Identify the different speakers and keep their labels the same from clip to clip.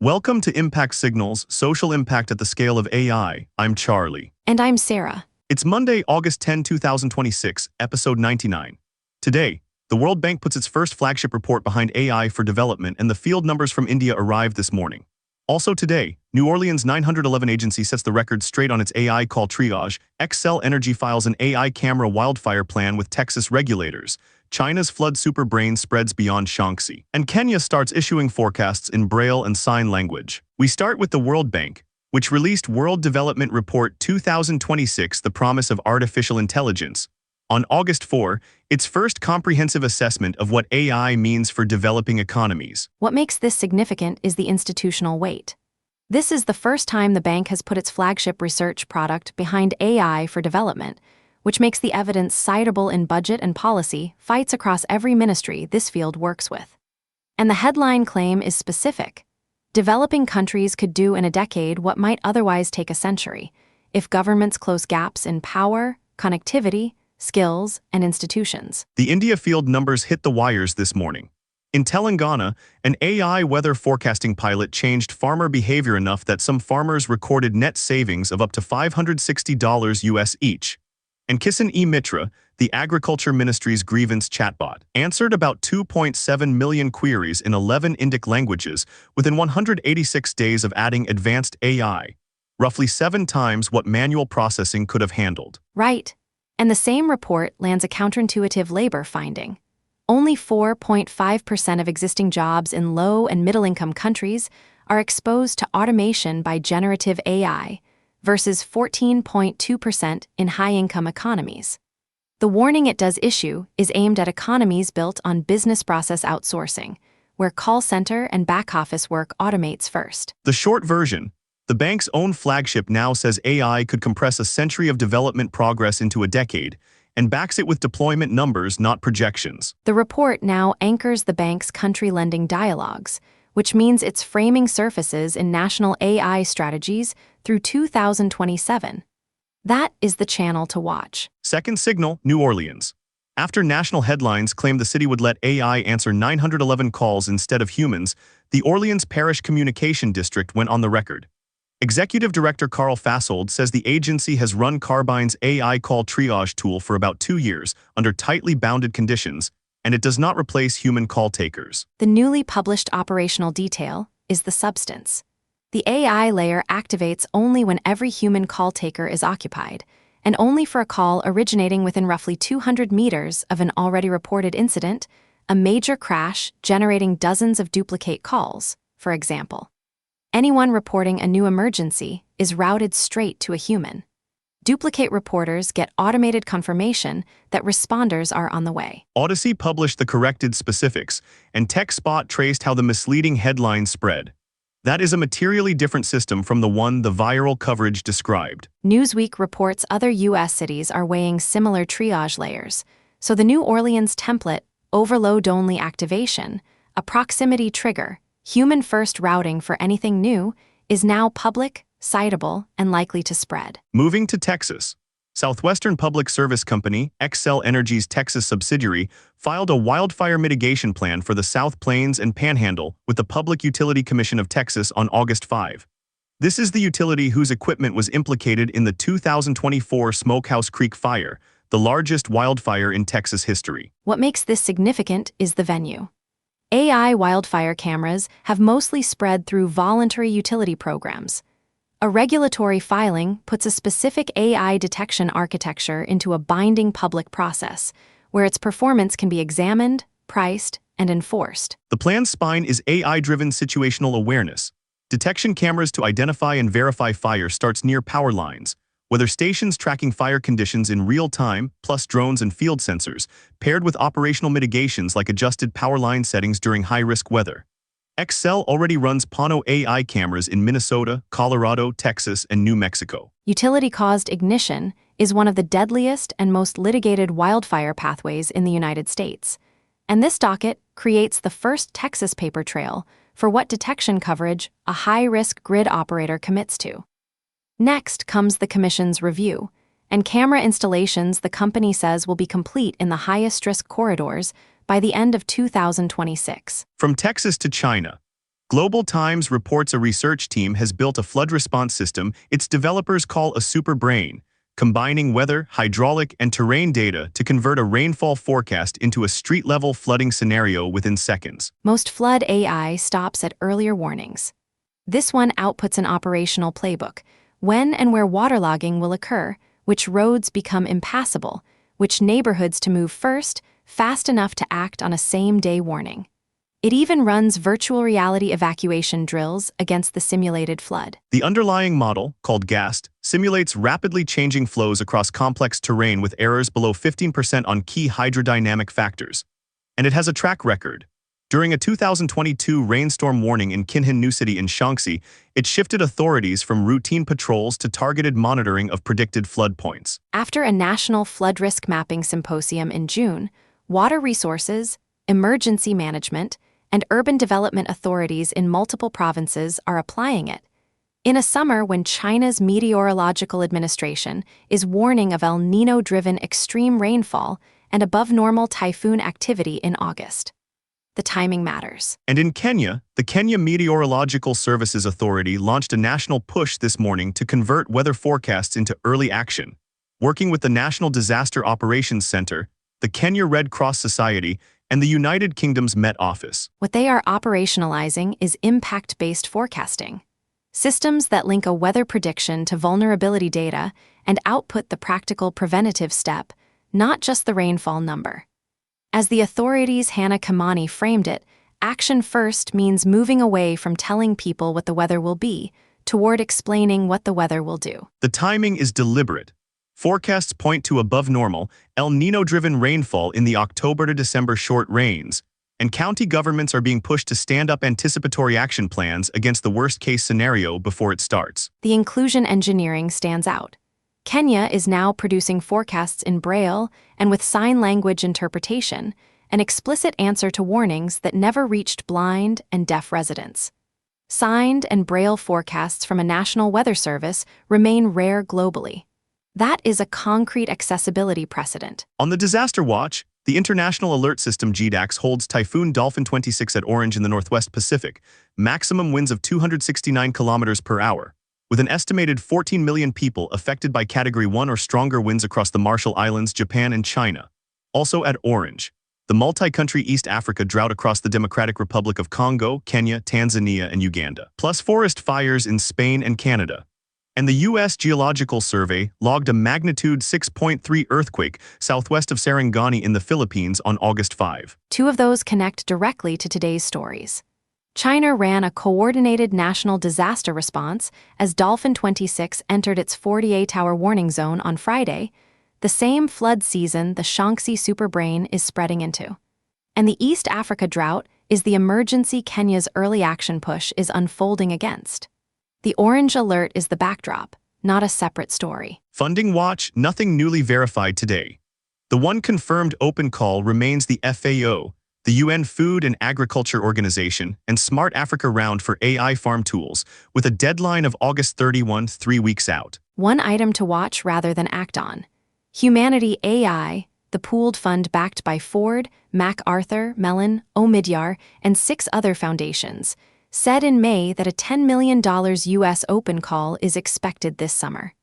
Speaker 1: Welcome to Impact Signals, Social Impact at the Scale of AI. I'm Charlie.
Speaker 2: And I'm Sarah.
Speaker 1: It's Monday, August 10, 2026, episode 99. Today, the World Bank puts its first flagship report behind AI for development, and the field numbers from India arrived this morning. Also today, New Orleans 911 agency sets the record straight on its AI call triage. Xcel Energy files an AI camera wildfire plan with Texas regulators. China's flood superbrain spreads beyond Shaanxi. And Kenya starts issuing forecasts in Braille and sign language. We start with the World Bank, which released World Development Report 2026, The Promise of Artificial Intelligence, on August 4, its first comprehensive assessment of what AI means for developing economies.
Speaker 2: What makes this significant is the institutional weight. This is the first time the bank has put its flagship research product behind AI for development, which makes the evidence citable in budget and policy fights across every ministry this field works with. And the headline claim is specific. Developing countries could do in a decade what might otherwise take a century, if governments close gaps in power, connectivity, skills, and institutions.
Speaker 1: The India field numbers hit the wires this morning. In Telangana, an AI weather forecasting pilot changed farmer behavior enough that some farmers recorded net savings of up to $560 US each. And Kisan E-Mitra, the Agriculture Ministry's grievance chatbot, answered about 2.7 million queries in 11 Indic languages within 186 days of adding advanced AI, roughly 7 times what manual processing could have handled.
Speaker 2: Right. And the same report lands a counterintuitive labor finding. Only 4.5% of existing jobs in low- and middle-income countries are exposed to automation by generative AI, versus 14.2% in high-income economies. The warning it does issue is aimed at economies built on business process outsourcing, where call center and back-office work automates first.
Speaker 1: The short version: the bank's own flagship now says AI could compress a century of development progress into a decade, and backs it with deployment numbers, not projections.
Speaker 2: The report now anchors the bank's country lending dialogues, which means it's framing surfaces in national AI strategies through 2027. That is the channel to watch.
Speaker 1: Second signal, New Orleans. After national headlines claimed the city would let AI answer 911 calls instead of humans, the Orleans Parish Communication District went on the record. Executive Director Carl Fassold says the agency has run Carbine's AI call triage tool for about 2 years under tightly bounded conditions, and it does not replace human call takers.
Speaker 2: The newly published operational detail is the substance. The AI layer activates only when every human call taker is occupied, and only for a call originating within roughly 200 meters of an already reported incident, a major crash generating dozens of duplicate calls, for example. Anyone reporting a new emergency is routed straight to a human. Duplicate reporters get automated confirmation that responders are on the way.
Speaker 1: Odyssey published the corrected specifics, and TechSpot traced how the misleading headlines spread. That is a materially different system from the one the viral coverage described.
Speaker 2: Newsweek reports other U.S. cities are weighing similar triage layers, so the New Orleans template, overload-only activation, a proximity trigger, human-first routing for anything new, is now public, citable, and likely to spread.
Speaker 1: Moving to Texas, Southwestern Public Service Company, Xcel Energy's Texas subsidiary, filed a wildfire mitigation plan for the South Plains and Panhandle with the Public Utility Commission of Texas on August 5. This is the utility whose equipment was implicated in the 2024 Smokehouse Creek fire, the largest wildfire in Texas history.
Speaker 2: What makes this significant is the venue. AI wildfire cameras have mostly spread through voluntary utility programs. A regulatory filing puts a specific AI detection architecture into a binding public process, where its performance can be examined, priced, and enforced.
Speaker 1: The plan's spine is AI-driven situational awareness. Detection cameras to identify and verify fire starts near power lines, whether stations tracking fire conditions in real time, plus drones and field sensors, paired with operational mitigations like adjusted power line settings during high-risk weather. Xcel already runs Pano AI cameras in Minnesota, Colorado, Texas, and New Mexico.
Speaker 2: Utility-caused ignition is one of the deadliest and most litigated wildfire pathways in the United States, and this docket creates the first Texas paper trail for what detection coverage a high-risk grid operator commits to. Next comes the Commission's review, and camera installations the company says will be complete in the highest-risk corridors by the end of 2026.
Speaker 1: From Texas to China, Global Times reports a research team has built a flood response system its developers call a super brain, combining weather, hydraulic, and terrain data to convert a rainfall forecast into a street-level flooding scenario within seconds.
Speaker 2: Most flood AI stops at earlier warnings. This one outputs an operational playbook, when and where waterlogging will occur, which roads become impassable, which neighborhoods to move first, fast enough to act on a same-day warning. It even runs virtual reality evacuation drills against the simulated flood.
Speaker 1: The underlying model, called GAST, simulates rapidly changing flows across complex terrain with errors below 15% on key hydrodynamic factors. And it has a track record. During a 2022 rainstorm warning in Kinhin New City in Shaanxi, it shifted authorities from routine patrols to targeted monitoring of predicted flood points.
Speaker 2: After a national flood risk mapping symposium in June, water resources, emergency management, and urban development authorities in multiple provinces are applying it. In a summer when China's Meteorological Administration is warning of El Niño-driven extreme rainfall and above-normal typhoon activity in August. The timing matters.
Speaker 1: And in Kenya, the Kenya Meteorological Services Authority launched a national push this morning to convert weather forecasts into early action. Working with the National Disaster Operations Center, the Kenya Red Cross Society, and the United Kingdom's Met Office.
Speaker 2: What they are operationalizing is impact-based forecasting. Systems that link a weather prediction to vulnerability data and output the practical preventative step, not just the rainfall number. As the authorities' Hannah Kamani framed it, action first means moving away from telling people what the weather will be toward explaining what the weather will do.
Speaker 1: The timing is deliberate. Forecasts point to above normal, El Niño-driven rainfall in the October to December short rains, and county governments are being pushed to stand up anticipatory action plans against the worst-case scenario before it starts.
Speaker 2: The inclusion engineering stands out. Kenya is now producing forecasts in Braille and with sign language interpretation, an explicit answer to warnings that never reached blind and deaf residents. Signed and Braille forecasts from a national weather service remain rare globally. That is a concrete accessibility precedent.
Speaker 1: On the disaster watch, the International Alert System GDAX holds Typhoon Dolphin 26 at Orange in the Northwest Pacific, maximum winds of 269 kilometers per hour, with an estimated 14 million people affected by Category 1 or stronger winds across the Marshall Islands, Japan, and China. Also at Orange, the multi-country East Africa drought across the Democratic Republic of Congo, Kenya, Tanzania, and Uganda, plus forest fires in Spain and Canada. And the U.S. Geological Survey logged a magnitude 6.3 earthquake southwest of Sarangani in the Philippines on August 5.
Speaker 2: Two of those connect directly to today's stories. China ran a coordinated national disaster response as Dolphin 26 entered its 48-hour warning zone on Friday, the same flood season the Shaanxi superbrain is spreading into. And the East Africa drought is the emergency Kenya's early action push is unfolding against. The orange alert is the backdrop, not a separate story.
Speaker 1: Funding watch, nothing newly verified today. The one confirmed open call remains the FAO, the UN Food and Agriculture Organization, and Smart Africa Round for AI farm tools, with a deadline of August 31, 3 weeks out.
Speaker 2: One item to watch rather than act on. Humanity AI, the pooled fund backed by Ford, MacArthur, Mellon, Omidyar, and 6 other foundations, said in May that a $10 million U.S. open call is expected this summer.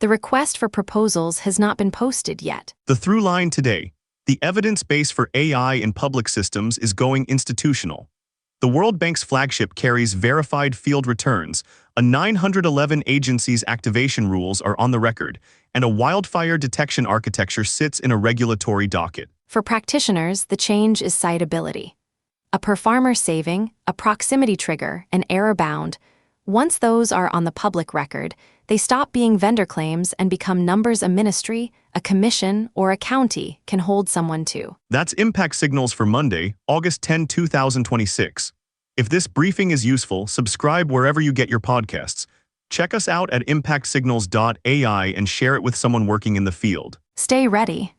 Speaker 2: The request for proposals has not been posted yet.
Speaker 1: The through line today, the evidence base for AI in public systems is going institutional. The World Bank's Flagship carries verified field returns, a 911 agency's activation rules are on the record, and a wildfire detection architecture sits in a regulatory docket.
Speaker 2: For practitioners, the change is citability. A per farmer saving, a proximity trigger, an error bound. Once those are on the public record, they stop being vendor claims and become numbers a ministry, a commission, or a county can hold someone to.
Speaker 1: That's Impact Signals for Monday, August 10, 2026. If this briefing is useful, subscribe wherever you get your podcasts. Check us out at impactsignals.ai and share it with someone working in the field.
Speaker 2: Stay ready.